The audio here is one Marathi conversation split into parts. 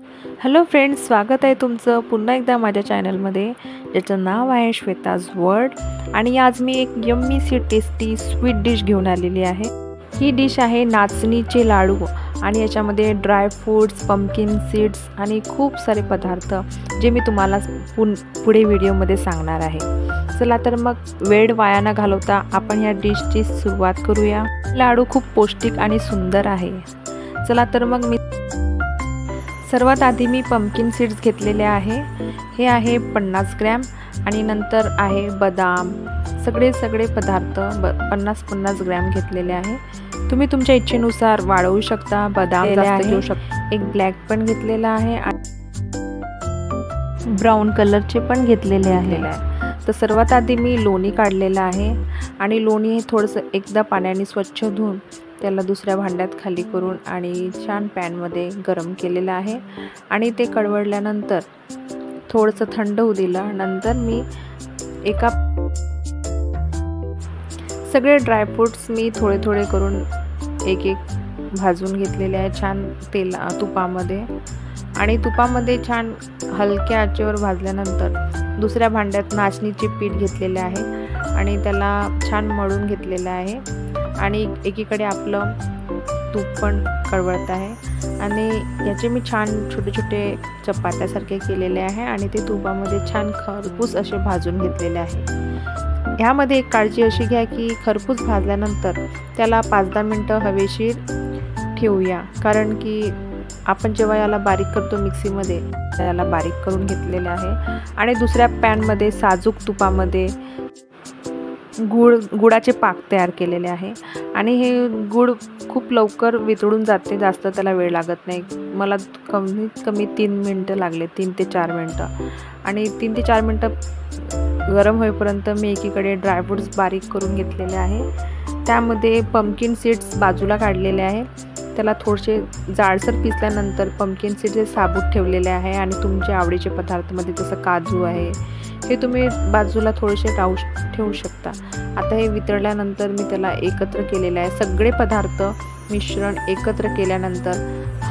हॅलो फ्रेंड्स, स्वागत आहे तुमचं पुन्हा एकदा माझ्या चॅनलमध्ये, ज्याचं नाव आहे श्वेताज वर्ल्ड. आणि आज मी एक यम्मी सी टेस्टी स्वीट डिश घेऊन आलेली आहे. ही डिश आहे नाचणीचे लाडू आणि याच्यामध्ये ड्राय फ्रूट्स, पंपकिन सीड्स आणि खूप सारे पदार्थ जे मी तुम्हाला पुढे व्हिडिओमध्ये सांगणार आहे. चला तर मग वेळ वाया न घालवता आपण या डिशची सुरुवात करूया. लाडू खूप पौष्टिक आणि सुंदर आहे. चला तर मग मी सर्वात आधी मी पंपकिन सीड्स घेतलेले आहे. हे आहे 50 ग्रॅम आणि नंतर आहे बदाम. सगळे पदार्थ 50-50 ग्रॅम घेतलेले आहे. तुम्ही तुमच्या इच्छेनुसार वाढवू शकता. बदाम जास्त घेऊ शकता. एक ब्लॅक पण घेतलेला आहे आणि ब्राऊन कलरचे पण घेतलेले आहे. तर सर्वात आधी मी लोणी काढलेला आहे आणि लोणी हे थोडंसं एकदा पाण्याने स्वच्छ धुवून त्याला दुसऱ्या भांड्यात खाली करून आणि छान पॅनमध्ये गरम केलेलं आहे. आणि ते कढवळल्यानंतर थोडंसं थंड होऊ दिलं. नंतर मी सगळे ड्रायफ्रूट्स मी थोडे करून एक भाजून घेतलेले आहे छान तुपामध्ये. आणि तुपामध्ये छान हलक्या आचेवर भाजल्यानंतर दुसऱ्या भांड्यात नाचणीचे पीठ घेतलेले आहे आणि त्याला छान मळून घेतलेलं आहे. आणि एकीकडे आपलं तूप पण कढवळत आहे आणि याचे मी छान छोटे चपात्यासारखे केलेले आहे आणि ते तुपामध्ये छान खरपूस असे भाजून घेतलेले आहे. ह्यामध्ये एक काळजी अशी घ्या की खरपूस भाजल्यानंतर त्याला 5-10 मिनटं हवेशीर ठेवूया, कारण की आपण जेव्हा याला बारीक करतो मिक्सीमध्ये, याला बारीक करून घेतलेले आहे. आणि दुसऱ्या पॅनमध्ये साजूक तुपामध्ये गुळाचे पाक तयार केलेले आहे. आणि हे गुळ खूप लवकर वितळून जाते, जास्त त्याला वेळ लागत नाही. मला कमीत कमी 3 मिनटं लागले, 3 ते 4 मिनटं. आणि 3 ते 4 मिनटं गरम होईपर्यंत मी एकीकडे ड्रायफ्रूट्स बारीक करून घेतलेले आहे. त्यामध्ये पंपकिन सीड्स बाजूला काढलेले आहे. त्याला थोडेसे जाडसर पिसल्यानंतर पंपकिन सीड्स हे साबूत ठेवलेले आहे. आणि तुमच्या आवडीचे पदार्थामध्ये जसं काजू आहे हे तुम्ही बाजूला थोडेसे ठेवू शकता. आता हे वितळल्यानंतर मी त्याला एकत्र केलेलं आहे. सगळे पदार्थ मिश्रण एकत्र केल्यानंतर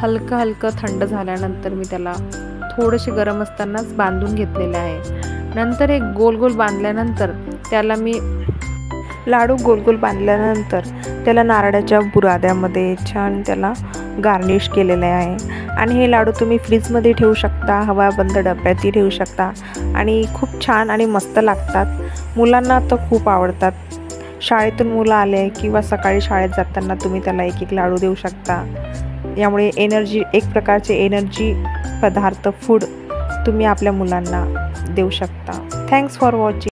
हलकं थंड झाल्यानंतर मी त्याला थोडेसे गरम असतानाच बांधून घेतलेले आहे. नंतर एक गोल बांधल्यानंतर त्याला मी लाडू गोल बांधल्यानंतर त्याला नारळाच्या बुराद्यामध्ये छान त्याला गार्निश केलेले आहे. आणि हे लाडू तुम्ही फ्रीजमध्ये ठेवू शकता, हवाबंद डब्यातही ठेवू शकता आणि खूप छान आणि मस्त लागतात. मुलांना तर खूप आवडतात. शाळेतून मुलं आले किंवा सकाळी शाळेत जाताना तुम्ही त्याला एक लाडू देऊ शकता. यामुळे एक प्रकारचे एनर्जी पदार्थ फूड तुम्ही आपल्या मुलांना देऊ शकता. Thanks for watching.